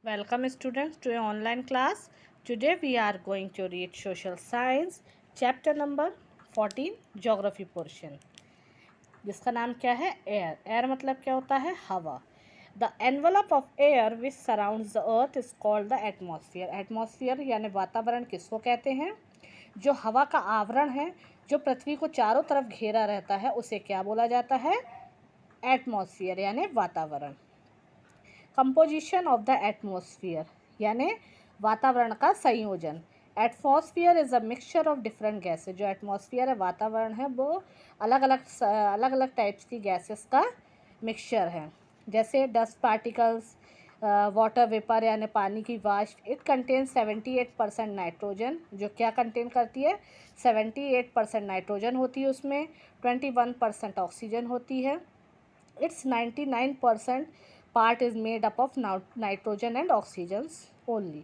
Welcome students to your online class. Today we are going to read Social Science chapter number 14 Geography portion, जिसका नाम क्या है air. Air मतलब क्या होता है? हवा। The envelope of air which surrounds the earth is called the atmosphere. Atmosphere यानी वातावरण किसको कहते हैं? जो हवा का आवरण है, जो पृथ्वी को चारों तरफ घेरा रहता है, उसे क्या बोला जाता है? एटमॉस्फेयर यानी वातावरण। कंपोजिशन ऑफ द एटमॉस्फेयर यानी वातावरण का संयोजन। Atmosphere is a mixture of different gases. जो एटमॉस्फेयर है, वातावरण है, वो अलग अलग टाइप्स की गैसेस का मिक्सचर है। जैसे डस्ट पार्टिकल्स, वाटर वेपर यानी पानी की वाष्प। It contain 78% nitrogen. जो क्या कंटेन करती है? 78% नाइट्रोजन होती है उसमें। 21% ऑक्सीजन होती है। Its 99% part is made up of nitrogen and oxygens only.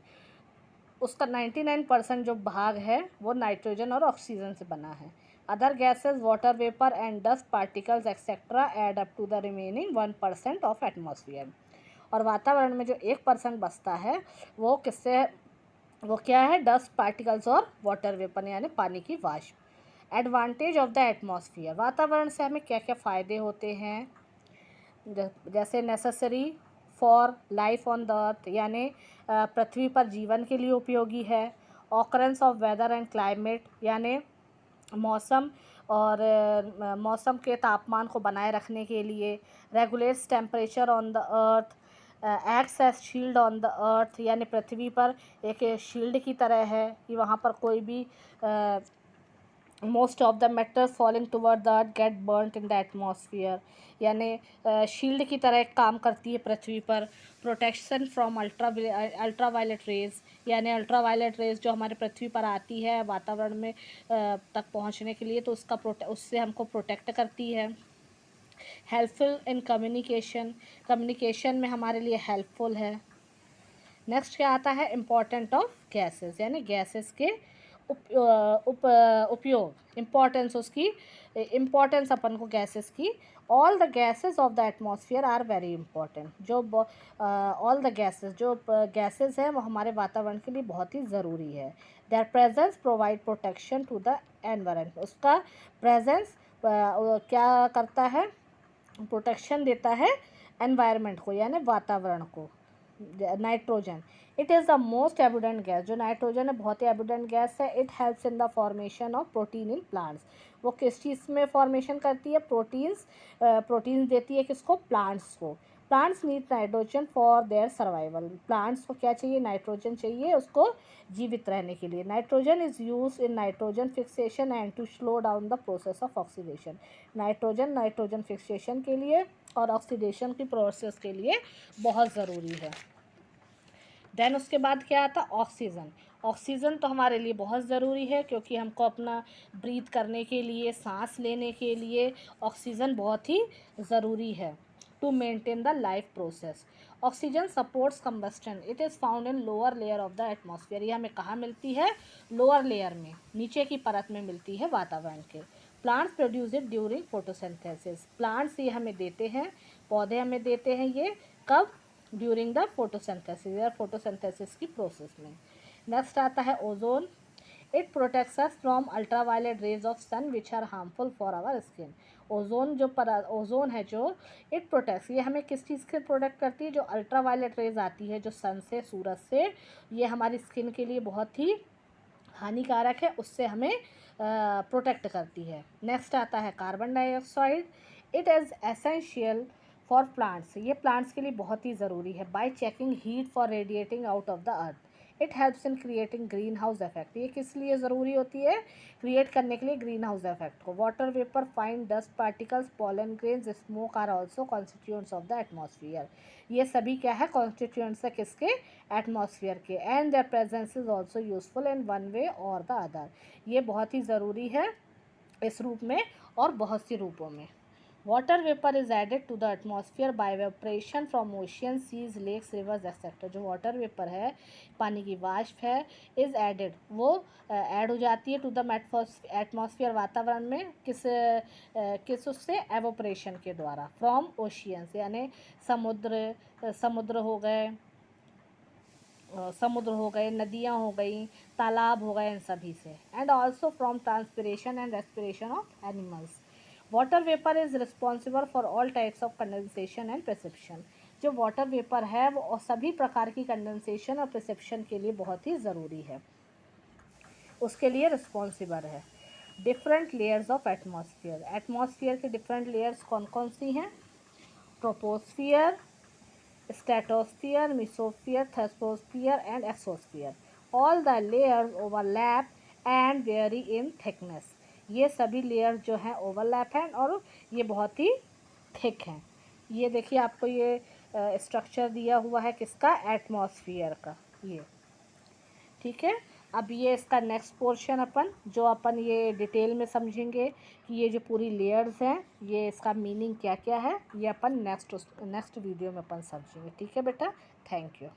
उसका 99% जो भाग है वो नाइट्रोजन और ऑक्सीजन से बना है। Other gases, water vapour and dust particles etcetera add up to the remaining 1% of atmosphere. और वातावरण में जो 1% बचता है वो किससे? वो क्या है? डस्ट पार्टिकल्स और वाटर वेपर यानी पानी की वाष्प। Advantage of the atmosphere. वातावरण से हमें क्या क्या फ़ायदे होते हैं? जैसे necessary for life on the earth यानी पृथ्वी पर जीवन के लिए उपयोगी है। Occurrence of weather and climate यानी मौसम और मौसम के तापमान को बनाए रखने के लिए। Regulates temperature on the earth. Acts as shield on the earth यानी पृथ्वी पर एक शील्ड की तरह है कि वहाँ पर कोई भी most of the metals falling toward the earth get burnt in the atmosphere यानी शील्ड की तरह काम करती है पृथ्वी पर। प्रोटेक्शन फ्रॉम अल्ट्रावायलेट रेज यानी अल्ट्रावायलेट रेज जो हमारे पृथ्वी पर आती है वातावरण में तक पहुंचने के लिए, तो उससे हमको प्रोटेक्ट करती है। हेल्पफुल इन कम्युनिकेशन, कम्युनिकेशन में हमारे लिए हेल्पफुल है। नेक्स्ट क्या आता है? इम्पॉर्टेंट ऑफ गैसेस यानी गैसेस के उपयोग, इम्पॉर्टेंस उसकी, इम्पॉर्टेंस अपन को गैसेस की। All the gases of the atmosphere are very important. जो ऑल द गैसेस, जो गैसेस हैं वो हमारे वातावरण के लिए बहुत ही ज़रूरी है। Their presence provide protection to the environment. उसका प्रेजेंस क्या करता है? प्रोटेक्शन देता है एनवायरनमेंट को यानी वातावरण को। Nitrogen, it is the most abundant gas. जो नाइट्रोजन है बहुत ही एबुडेंट गैस है। It helps in the formation of protein in plants. वो किस चीज़ में फॉर्मेशन करती है? प्रोटीन्स। प्रोटीन्स देती है किसको? प्लांट्स को। Plants need nitrogen for their survival. Plants को क्या चाहिए? नाइट्रोजन चाहिए उसको जीवित रहने के लिए। Nitrogen is use in nitrogen fixation and to slow down the process of oxidation. Nitrogen fixation के लिए और ऑक्सीडेशन की प्रोसेस के लिए बहुत ज़रूरी है। देन उसके बाद क्या आता? ऑक्सीजन। ऑक्सीजन तो हमारे लिए बहुत ज़रूरी है क्योंकि हमको अपना ब्रीथ करने के लिए, सांस लेने के लिए ऑक्सीजन बहुत ही ज़रूरी है to maintain the life process. Oxygen supports combustion. It is found in lower layer of the atmosphere. ये हमें कहाँ मिलती है? लोअर लेयर में, नीचे की परत में मिलती है वातावरण के। Plants produce it during photosynthesis. Plants ये हमें देते हैं, पौधे हमें देते हैं ये कब? ड्यूरिंग द फोटोसिंथेसिस या फोटोसिंथेसिस की प्रोसेस में। नेक्स्ट आता है ozone. It protects us from ultraviolet rays of sun which are harmful for our skin. Ozone है जो, इट प्रोटेक्ट्स, ये हमें किस चीज़ से प्रोटेक्ट करती है? जो अल्ट्रावायलेट रेज आती है जो सन से, सूरज से, ये हमारी स्किन के लिए बहुत ही हानिकारक है, उससे हमें प्रोटेक्ट करती है। नेक्स्ट आता है carbon dioxide. It is essential for plants. ये प्लांट्स के लिए बहुत ही ज़रूरी है। Bye checking heat for radiating out of the earth. It helps in creating green house effect. ये किस लिए ज़रूरी होती है? क्रिएट करने के लिए ग्रीन हाउस इफेक्ट को। Water vapour, fine dust particles, pollen grains, smoke are also constituents of the atmosphere. ये सभी क्या है? कॉन्स्टिट्यूएंट्स है किसके? एटमॉस्फेयर के। And their presence is also useful in one way or the other. ये बहुत ही ज़रूरी है इस रूप में और बहुत सी रूपों में। Water vapour is added to the atmosphere by evaporation from ocean, seas, lakes, rivers etcetera. जो वाटर वेपर है, पानी की वाष्प है, इज एडेड, वो ऐड हो जाती है टू द एटमॉस्फेयर वातावरण में। किस उससे? एवोपरेशन के द्वारा। फ्रॉम ओशियंस यानी समुद्र हो गए, समुद्र हो गए, नदियाँ हो गई, तालाब हो गए, इन सभी से। And also from transpiration and respiration of animals. Water vapour is responsible for all types of condensation and precipitation. जो वाटर वेपर है वो सभी प्रकार की कंडेंसेशन और प्रिसिप्शन के लिए बहुत ही ज़रूरी है, उसके लिए रिस्पॉन्सिबल है। Different layers of atmosphere. Atmosphere के डिफरेंट लेयर्स कौन कौन सी हैं? Troposphere, stratosphere, mesosphere, thermosphere and exosphere. All the layers overlap and very in thickness. ये सभी लेयर जो हैं ओवरलैप हैं और ये बहुत ही थिक हैं। ये देखिए आपको ये स्ट्रक्चर दिया हुआ है किसका? एटमॉस्फियर का। ये ठीक है। अब ये इसका नेक्स्ट पोर्शन अपन जो अपन ये डिटेल में समझेंगे कि ये जो पूरी लेयर्स हैं ये इसका मीनिंग क्या क्या है, ये अपन नेक्स्ट वीडियो में अपन समझेंगे। ठीक है बेटा, थैंक यू।